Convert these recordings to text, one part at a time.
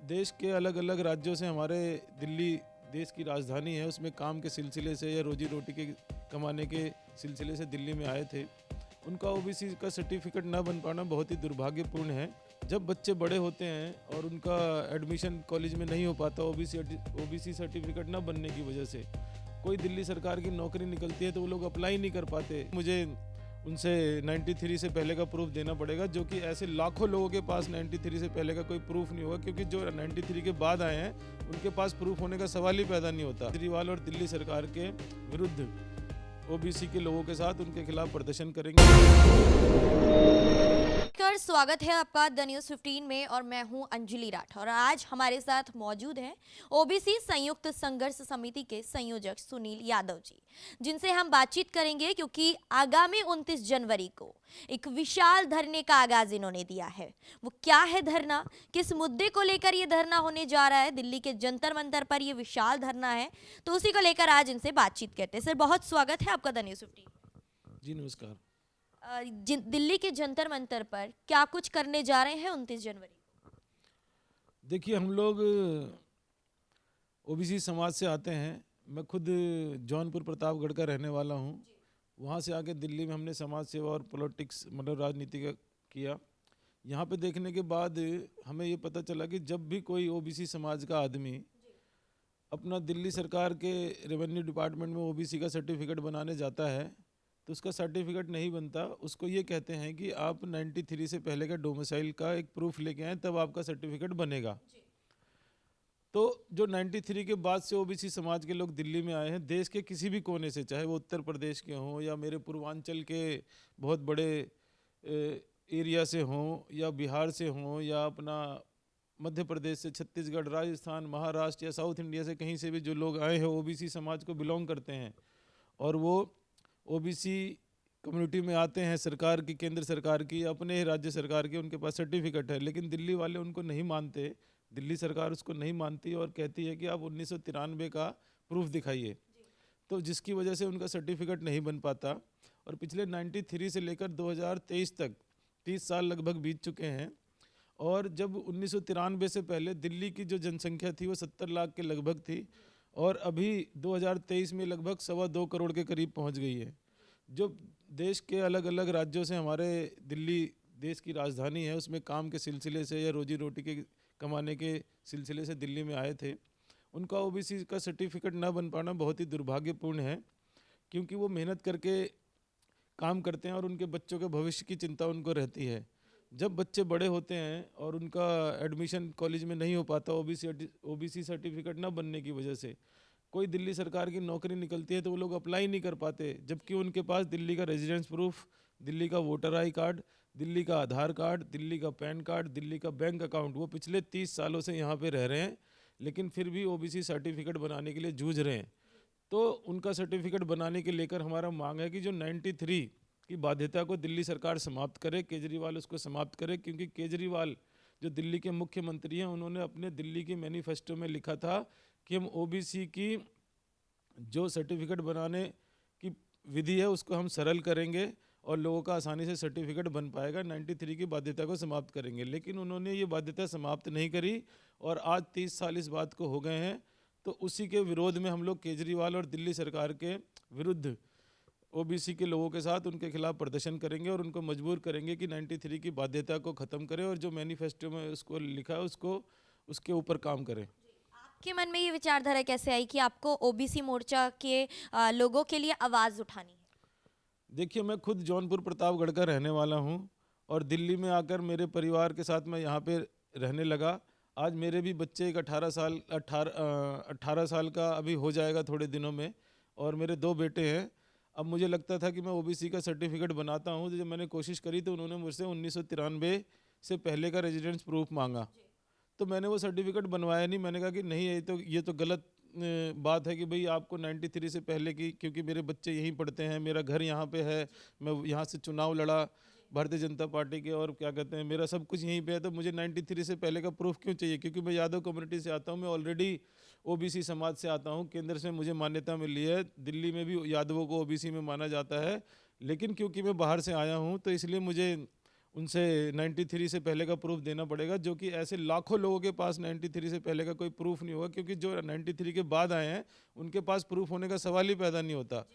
देश के अलग अलग राज्यों से हमारे दिल्ली देश की राजधानी है, उसमें काम के सिलसिले से या रोजी रोटी के कमाने के सिलसिले से दिल्ली में आए थे। उनका ओबीसी का सर्टिफिकेट ना बन पाना बहुत ही दुर्भाग्यपूर्ण है। जब बच्चे बड़े होते हैं और उनका एडमिशन कॉलेज में नहीं हो पाता ओबीसी सर्टिफिकेट ना बनने की वजह से, कोई दिल्ली सरकार की नौकरी निकलती है तो वो लोग अप्लाई नहीं कर पाते। मुझे उनसे 93 से पहले का प्रूफ देना पड़ेगा, जो कि ऐसे लाखों लोगों के पास 93 से पहले का कोई प्रूफ नहीं होगा, क्योंकि जो 93 के बाद आए हैं उनके पास प्रूफ होने का सवाल ही पैदा नहीं होता। केजरीवाल और दिल्ली सरकार के विरुद्ध ओबीसी के लोगों के साथ उनके खिलाफ प्रदर्शन करेंगे। स्वागत है आपका द न्यूज़ 15 में और मैं हूं अंजलि राठौर और आज हमारे साथ मौजूद हैं ओबीसी संयुक्त संघर्ष समिति के संयोजक सुनील यादव जी, जिनसे हम बातचीत करेंगे क्योंकि आगामी 29 जनवरी को एक विशाल धरने का आगाज इन्होंने दिया है। वो क्या है धरना, किस मुद्दे को लेकर ये धरना होने जा रहा है, दिल्ली के जंतर मंतर पर ये विशाल धरना है, तो उसी को लेकर आज इनसे बातचीत करते हैं। सर, बहुत स्वागत है आपका द न्यूज़ 15। जी नमस्कार। दिल्ली के जंतर मंतर पर क्या कुछ करने जा रहे हैं 29 जनवरी को? देखिए, हम लोग ओबीसी समाज से आते हैं। मैं खुद जौनपुर प्रतापगढ़ का रहने वाला हूँ। वहाँ से आके दिल्ली में हमने समाज सेवा और पॉलिटिक्स मतलब राजनीति का किया। यहाँ पे देखने के बाद हमें ये पता चला कि जब भी कोई ओबीसी समाज का आदमी अपना दिल्ली सरकार के रेवेन्यू डिपार्टमेंट में ओबीसी का सर्टिफिकेट बनाने जाता है तो उसका सर्टिफिकेट नहीं बनता। उसको ये कहते हैं कि आप 93 से पहले का डोमिसाइल का एक प्रूफ लेके आए तब आपका सर्टिफिकेट बनेगा। तो जो 93 के बाद से ओबीसी समाज के लोग दिल्ली में आए हैं, देश के किसी भी कोने से, चाहे वो उत्तर प्रदेश के हों या मेरे पूर्वांचल के बहुत बड़े एरिया से हों या बिहार से हों या अपना मध्य प्रदेश से, छत्तीसगढ़, राजस्थान, महाराष्ट्र या साउथ इंडिया से कहीं से भी जो लोग आए हैं ओबीसी समाज को बिलोंग करते हैं और वो ओबीसी कम्युनिटी में आते हैं, सरकार की, केंद्र सरकार की, अपने राज्य सरकार की, उनके पास सर्टिफिकेट है, लेकिन दिल्ली वाले उनको नहीं मानते। दिल्ली सरकार उसको नहीं मानती और कहती है कि आप 1993 का प्रूफ दिखाइए, तो जिसकी वजह से उनका सर्टिफिकेट नहीं बन पाता। और पिछले 93 से लेकर 2023 तक 30 साल लगभग बीत चुके हैं। और जब 1993 से पहले दिल्ली की जो जनसंख्या थी वो 70 लाख के लगभग थी और अभी 2023 में लगभग 2.25 करोड़ के करीब पहुंच गई है। जो देश के अलग अलग राज्यों से हमारे दिल्ली देश की राजधानी है, उसमें काम के सिलसिले से या रोजी रोटी के कमाने के सिलसिले से दिल्ली में आए थे, उनका ओबीसी का सर्टिफिकेट ना बन पाना बहुत ही दुर्भाग्यपूर्ण है, क्योंकि वो मेहनत करके काम करते हैं और उनके बच्चों के भविष्य की चिंता उनको रहती है। जब बच्चे बड़े होते हैं और उनका एडमिशन कॉलेज में नहीं हो पाता ओबीसी सर्टिफिकेट ना बनने की वजह से, कोई दिल्ली सरकार की नौकरी निकलती है तो वो लोग अप्लाई नहीं कर पाते, जबकि उनके पास दिल्ली का रेजिडेंस प्रूफ, दिल्ली का वोटर आई कार्ड, दिल्ली का आधार कार्ड, दिल्ली का पैन कार्ड, दिल्ली का बैंक अकाउंट, वो पिछले 30 सालों से यहाँ पे रह रहे हैं, लेकिन फिर भी ओबीसी सर्टिफिकेट बनाने के लिए जूझ रहे हैं। तो उनका सर्टिफिकेट बनाने के लेकर हमारा मांग है कि जो 93 की बाध्यता को दिल्ली सरकार समाप्त करे, केजरीवाल उसको समाप्त करे, क्योंकि केजरीवाल जो दिल्ली के मुख्यमंत्री हैं, उन्होंने अपने दिल्ली के मैनिफेस्टो में लिखा था कि हम ओबीसी की जो सर्टिफिकेट बनाने की विधि है उसको हम सरल करेंगे और लोगों का आसानी से सर्टिफिकेट बन पाएगा, 93 की बाध्यता को समाप्त करेंगे। लेकिन उन्होंने ये बाध्यता समाप्त नहीं करी और आज 30 साल इस बात को हो गए हैं। तो उसी के विरोध में हम लोग केजरीवाल और दिल्ली सरकार के विरुद्ध ओबीसी के लोगों के साथ उनके खिलाफ प्रदर्शन करेंगे और उनको मजबूर करेंगे कि 93 की बाध्यता को ख़त्म करें और जो मैनिफेस्टो में उसको लिखा है उसको उसके ऊपर काम करें। आपके मन में ये विचारधारा कैसे आई कि आपको ओबीसी मोर्चा के लोगों के लिए आवाज़ उठानी है? देखिए, मैं खुद जौनपुर प्रतापगढ़ का रहने वाला हूँ और दिल्ली में आकर मेरे परिवार के साथ मैं यहाँ पे रहने लगा। आज मेरे भी बच्चे एक 18 साल का अभी हो जाएगा थोड़े दिनों में और मेरे 2 बेटे हैं। अब मुझे लगता था कि मैं ओबीसी का सर्टिफिकेट बनाता हूँ, तो जब मैंने कोशिश करी तो उन्होंने मुझसे 1993 से पहले का रेजिडेंस प्रूफ मांगा, तो मैंने वो सर्टिफिकेट बनवाया नहीं। मैंने कहा कि नहीं, ये तो गलत बात है कि भाई आपको 93 से पहले की, क्योंकि मेरे बच्चे यहीं पढ़ते हैं, मेरा घर यहाँ पे है, मैं यहाँ से चुनाव लड़ा भारतीय जनता पार्टी के और क्या कहते हैं मेरा सब कुछ यहीं पे है, तो मुझे 93 से पहले का प्रूफ क्यों चाहिए? क्योंकि मैं यादव कम्युनिटी से आता हूँ, मैं ऑलरेडी ओबीसी समाज से आता हूँ, केंद्र से मुझे मान्यता मिली है, दिल्ली में भी यादवों को ओबीसी में माना जाता है, लेकिन क्योंकि मैं बाहर से आया हूँ तो इसलिए मुझे उनसे 93 से पहले का प्रूफ देना पड़ेगा, जो कि ऐसे लाखों लोगों के पास 93 से पहले का कोई प्रूफ नहीं होगा, क्योंकि जो 93 के बाद आए हैं उनके पास प्रूफ होने का सवाल ही पैदा नहीं होता।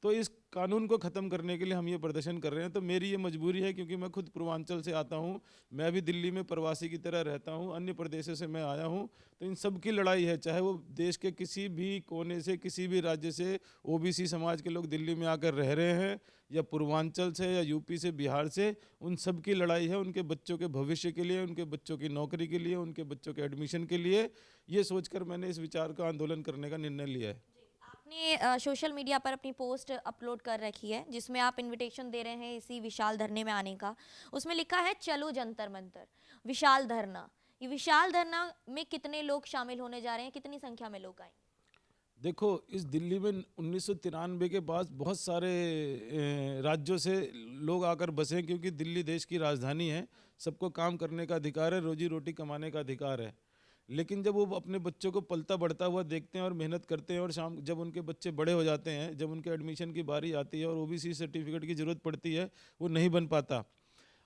तो इस कानून को ख़त्म करने के लिए हम ये प्रदर्शन कर रहे हैं। तो मेरी ये मजबूरी है, क्योंकि मैं खुद पूर्वांचल से आता हूँ, मैं भी दिल्ली में प्रवासी की तरह रहता हूँ, अन्य प्रदेशों से मैं आया हूँ। तो इन सब की लड़ाई है, चाहे वो देश के किसी भी कोने से, किसी भी राज्य से ओबीसी समाज के लोग दिल्ली में आकर रह रहे हैं, या पूर्वांचल से, या यूपी से, बिहार से, उन सब की लड़ाई है उनके बच्चों के भविष्य के लिए, उनके बच्चों की नौकरी के लिए, उनके बच्चों के एडमिशन के लिए। ये सोचकर मैंने इस विचार का आंदोलन करने का निर्णय लिया है। आपने सोशल मीडिया पर अपनी पोस्ट अपलोड कर रखी है, जिसमें आप इनविटेशन दे रहे हैं इसी विशाल धरने में आने का। उसमें लिखा है चलो जंतर मंतर, विशाल धरना। ये विशाल धरना में कितने लोग शामिल होने जा रहे हैं, कितनी संख्या में लोग आएंगे? देखो, इस दिल्ली में 1993 के बाद बहुत सारे राज्यों से लोग आकर बसे हैं, क्योंकि दिल्ली देश की राजधानी है, सबको काम करने का अधिकार है, रोजी रोटी कमाने का अधिकार है। लेकिन जब वो अपने बच्चों को पलता बढ़ता हुआ देखते हैं और मेहनत करते हैं, और शाम जब उनके बच्चे बड़े हो जाते हैं, जब उनके एडमिशन की बारी आती है और ओबीसी सर्टिफिकेट की ज़रूरत पड़ती है, वो नहीं बन पाता,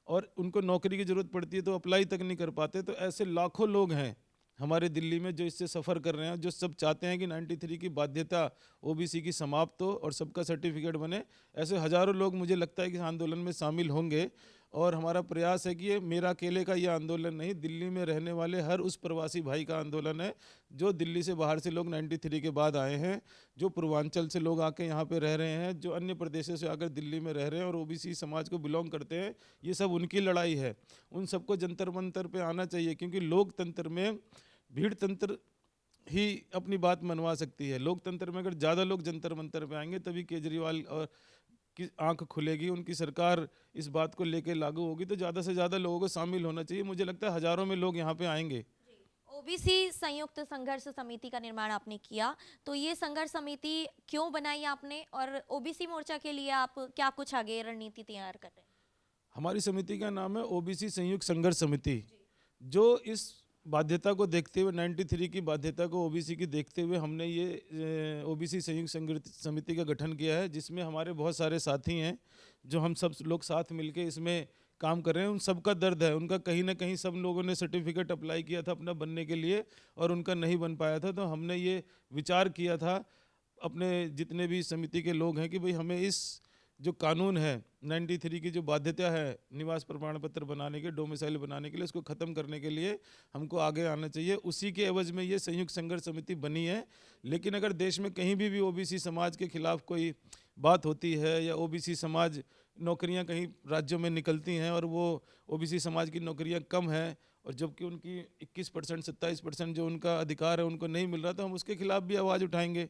और उनको नौकरी की ज़रूरत पड़ती है तो अप्लाई तक नहीं कर पाते। तो ऐसे लाखों लोग हैं हमारे दिल्ली में जो इससे सफ़र कर रहे हैं, जो सब चाहते हैं कि 93 की बाध्यता ओबीसी की समाप्त हो और सबका सर्टिफिकेट बने। ऐसे हज़ारों लोग मुझे लगता है कि इस आंदोलन में शामिल होंगे, और हमारा प्रयास है कि ये मेरा अकेले का ये आंदोलन नहीं, दिल्ली में रहने वाले हर उस प्रवासी भाई का आंदोलन है, जो दिल्ली से बाहर से लोग 93 के बाद आए हैं, जो पूर्वांचल से लोग आके यहाँ पे रह रहे हैं, जो अन्य प्रदेशों से आकर दिल्ली में रह रहे हैं और ओबीसी समाज को बिलोंग करते हैं। ये सब उनकी लड़ाई है। उन सबको जंतर मंतर पे आना चाहिए, क्योंकि लोकतंत्र में भीड़ तंत्र ही अपनी बात मनवा सकती है। लोकतंत्र में अगर ज़्यादा लोग जंतर मंतर पे आएंगे, तभी केजरीवाल और की आंख खुलेगी, उनकी सरकार इस बात को लेकर लागू होगी। तो ज़्यादा से ज़्यादा लोगों को शामिल होना चाहिए। मुझे लगता है हज़ारों में लोग यहाँ पे आएंगे। ओबीसी संयुक्त संघर्ष समिति का निर्माण आपने किया, तो ये संघर्ष समिति क्यों बनाई आपने, और ओबीसी मोर्चा के लिए आप क्या कुछ आगे रणनीति तैयार कर रहे हैं? हमारी समिति का नाम है ओबीसी संयुक्त संघर्ष समिति, जो इस बाध्यता को देखते हुए, 93 की बाध्यता को ओबीसी की देखते हुए, हमने ये ओबीसी संयुक्त संघर्ष समिति का गठन किया है, जिसमें हमारे बहुत सारे साथी हैं, जो हम सब लोग साथ मिलके इसमें काम कर रहे हैं। उन सबका दर्द है, उनका कहीं ना कहीं सब लोगों ने सर्टिफिकेट अप्लाई किया था अपना बनने के लिए, और उनका नहीं बन पाया था। तो हमने ये विचार किया था, अपने जितने भी समिति के लोग हैं, कि भाई हमें इस जो कानून है 93 की जो बाध्यता है निवास प्रमाण पत्र बनाने के, डोमिसाइल बनाने के लिए, उसको ख़त्म करने के लिए हमको आगे आना चाहिए। उसी के एवज में ये संयुक्त संघर्ष समिति बनी है। लेकिन अगर देश में कहीं भी ओबीसी समाज के खिलाफ कोई बात होती है, या ओबीसी समाज नौकरियां कहीं राज्यों में निकलती हैं और वो ओबीसी समाज की नौकरियां कम हैं, और जबकि उनकी 21% 27% जो उनका अधिकार है उनको नहीं मिल रहा, तो हम उसके खिलाफ भी आवाज़ उठाएंगे।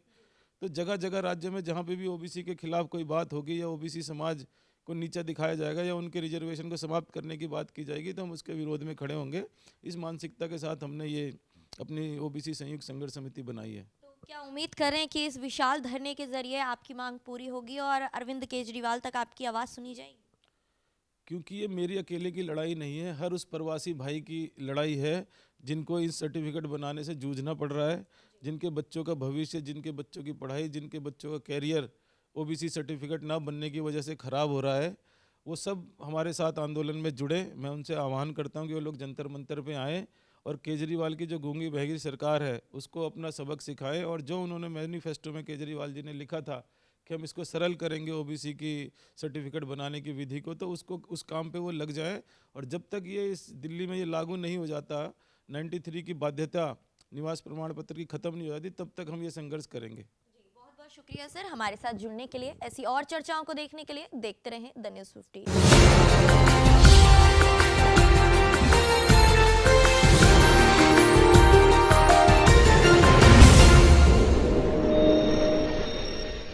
तो जगह जगह राज्य में जहाँ पे भी ओबीसी के खिलाफ कोई बात होगी, या ओबीसी समाज को नीचा दिखाया जाएगा, या उनके रिजर्वेशन को समाप्त करने की बात की जाएगी, तो हम उसके विरोध में खड़े होंगे। इस मानसिकता के साथ हमने ये अपनी ओबीसी संयुक्त संघर्ष समिति बनाई है। तो क्या उम्मीद करें कि इस विशाल धरने के जरिए आपकी मांग पूरी होगी और अरविंद केजरीवाल तक आपकी आवाज़ सुनी जाएगी? क्योंकि ये मेरी अकेले की लड़ाई नहीं है, हर उस प्रवासी भाई की लड़ाई है, जिनको इस सर्टिफिकेट बनाने से जूझना पड़ रहा है, जिनके बच्चों का भविष्य, जिनके बच्चों की पढ़ाई, जिनके बच्चों का कैरियर ओबीसी सर्टिफिकेट ना बनने की वजह से ख़राब हो रहा है। वो सब हमारे साथ आंदोलन में जुड़े। मैं उनसे आह्वान करता हूँ कि वो लोग जंतर मंतर पे आएँ, और केजरीवाल की जो गूंगी बहरी सरकार है उसको अपना सबक सिखाएं। और जो उन्होंने मैनिफेस्टो में केजरीवाल जी ने लिखा था कि हम इसको सरल करेंगे ओबीसी की सर्टिफिकेट बनाने की विधि को, तो उसको उस काम पे वो लग जाए। और जब तक ये इस दिल्ली में ये लागू नहीं हो जाता, 93 की बाध्यता निवास प्रमाण पत्र की ख़त्म नहीं हो जाती, तब तक हम ये संघर्ष करेंगे। जी, बहुत बहुत शुक्रिया सर हमारे साथ जुड़ने के लिए। ऐसी और चर्चाओं को देखने के लिए देखते रहें द न्यूज़ 15।